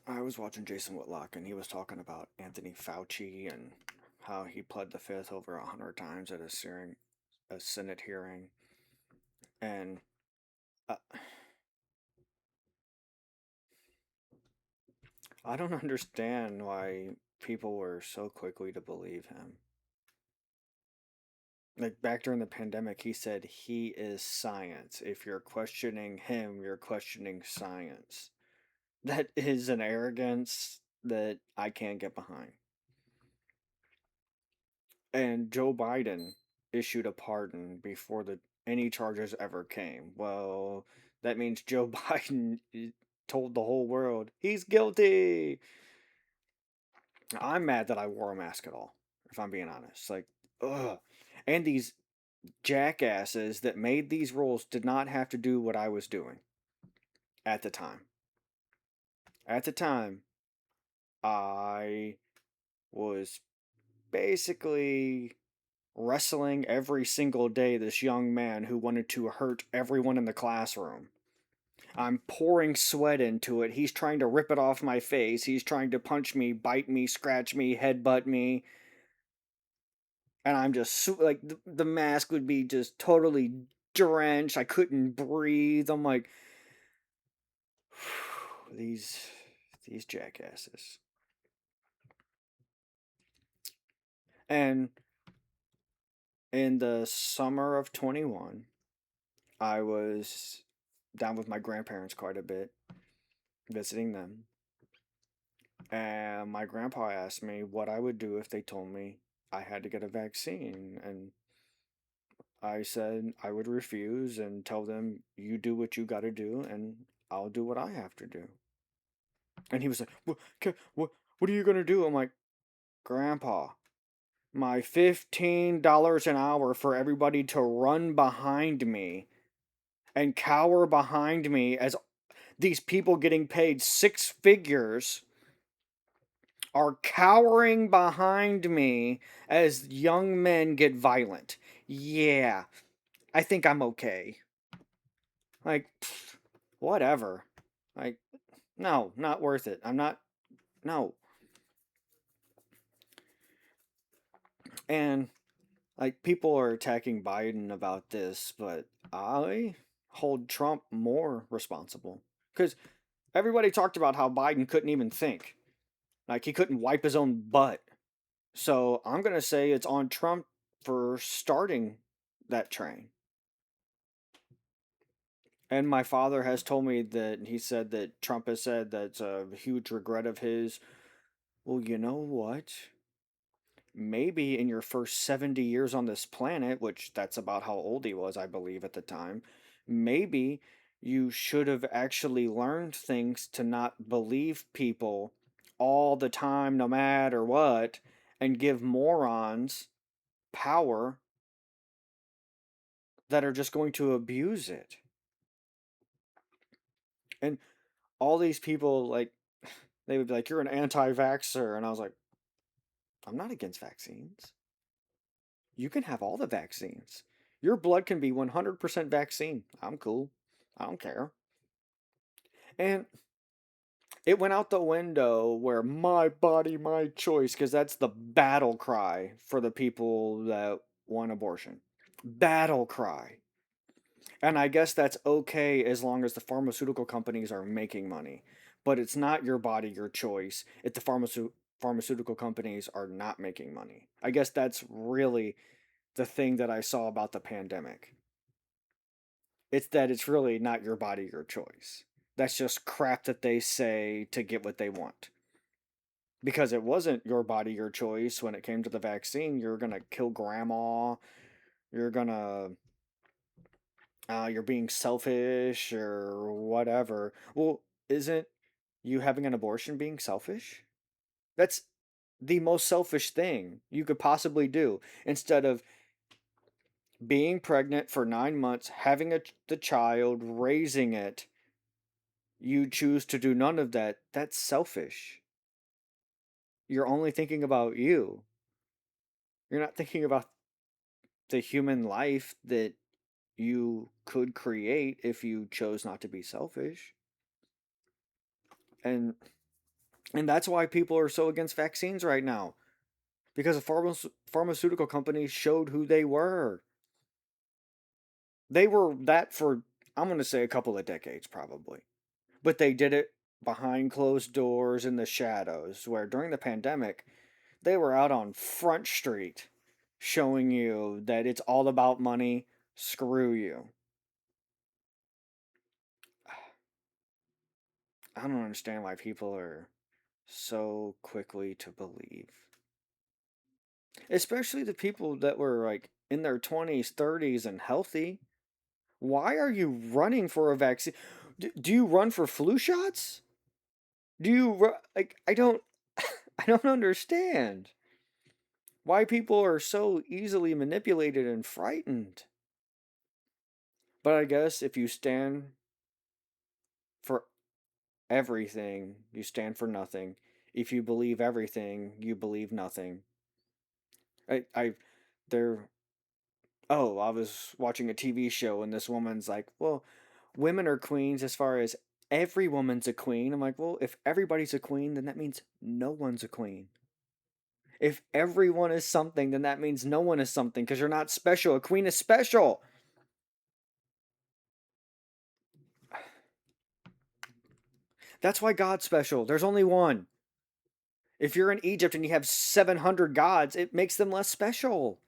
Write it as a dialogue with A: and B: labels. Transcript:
A: I was watching Jason Whitlock, and he was talking about Anthony Fauci and how he pled the fifth over 100 times at a Senate hearing, and uh, I don't understand why people were so quickly to believe him. Like back during the pandemic, he said he is science. If you're questioning him, you're questioning science. That is an arrogance that I can't get behind. And Joe Biden issued a pardon before the any charges ever came. Well, that means Joe Biden told the whole world he's guilty. I'm mad that I wore a mask at all, if I'm being honest. Like, ugh. And these jackasses that made these rules did not have to do what I was doing at the time. At the time, I was basically wrestling every single day this young man who wanted to hurt everyone in the classroom. I'm pouring sweat into it. He's trying to rip it off my face. He's trying to punch me, bite me, scratch me, headbutt me. And I'm just like, the mask would be just totally drenched. I couldn't breathe. I'm like, these these jackasses. And in the summer of 21, I was down with my grandparents quite a bit, visiting them. And my grandpa asked me what I would do if they told me I had to get a vaccine. And I said I would refuse and tell them, you do what you got to do, and I'll do what I have to do. And he was like, what are you going to do? I'm like, Grandpa, my $15 an hour for everybody to run behind me and cower behind me as these people getting paid six figures are cowering behind me as young men get violent. Yeah, I think I'm okay. Like, whatever. Like, no, not worth it. I'm not. No. And, like, people are attacking Biden about this, but I hold Trump more responsible. Because everybody talked about how Biden couldn't even think. Like, he couldn't wipe his own butt. So I'm going to say it's on Trump for starting that train. And my father has told me that he said that Trump has said that's a huge regret of his. Well, you know what? Maybe in your first 70 years on this planet, which that's about how old he was, I believe, at the time, maybe you should have actually learned things to not believe people all the time, no matter what, and give morons power that are just going to abuse it. And all these people, like, they would be like, you're an anti vaxxer. And I was like, I'm not against vaccines. You can have all the vaccines. Your blood can be 100% vaccine. I'm cool. I don't care. And it went out the window where my body, my choice, because that's the battle cry for the people that want abortion. Battle cry. And I guess that's okay as long as the pharmaceutical companies are making money. But it's not your body, your choice if the pharmaceutical companies are not making money. I guess that's really the thing that I saw about the pandemic. It's that it's really not your body, your choice. That's just crap that they say to get what they want. Because it wasn't your body, your choice when it came to the vaccine. You're going to kill grandma. You're going to you're being selfish or whatever. Well, isn't you having an abortion being selfish? That's the most selfish thing you could possibly do. Instead of being pregnant for 9 months, having the child, raising it, you choose to do none of that. That's selfish. You're only thinking about you. You're not thinking about the human life that you could create if you chose not to be selfish. And And that's why people are so against vaccines right now. Because the pharmaceutical companies showed who they were. They were that for, I'm going to say, a couple of decades probably. But they did it behind closed doors in the shadows, where during the pandemic, they were out on Front Street showing you that it's all about money. Screw you. I don't understand why people are so quickly to believe. Especially the people that were like in their 20s, 30s, and healthy. Why are you running for a vaccine? Do you run for flu shots? Do you like? I don't. I don't understand why people are so easily manipulated and frightened. But I guess if you stand for everything, you stand for nothing. If you believe everything, you believe nothing. I, there. Oh, I was watching a TV show and this woman's like, well, women are queens as far as every woman's a queen. I'm like, well, if everybody's a queen, then that means no one's a queen. If everyone is something, then that means no one is something because you're not special. A queen is special. That's why God's special. There's only one. If you're in Egypt and you have 700 gods, it makes them less special.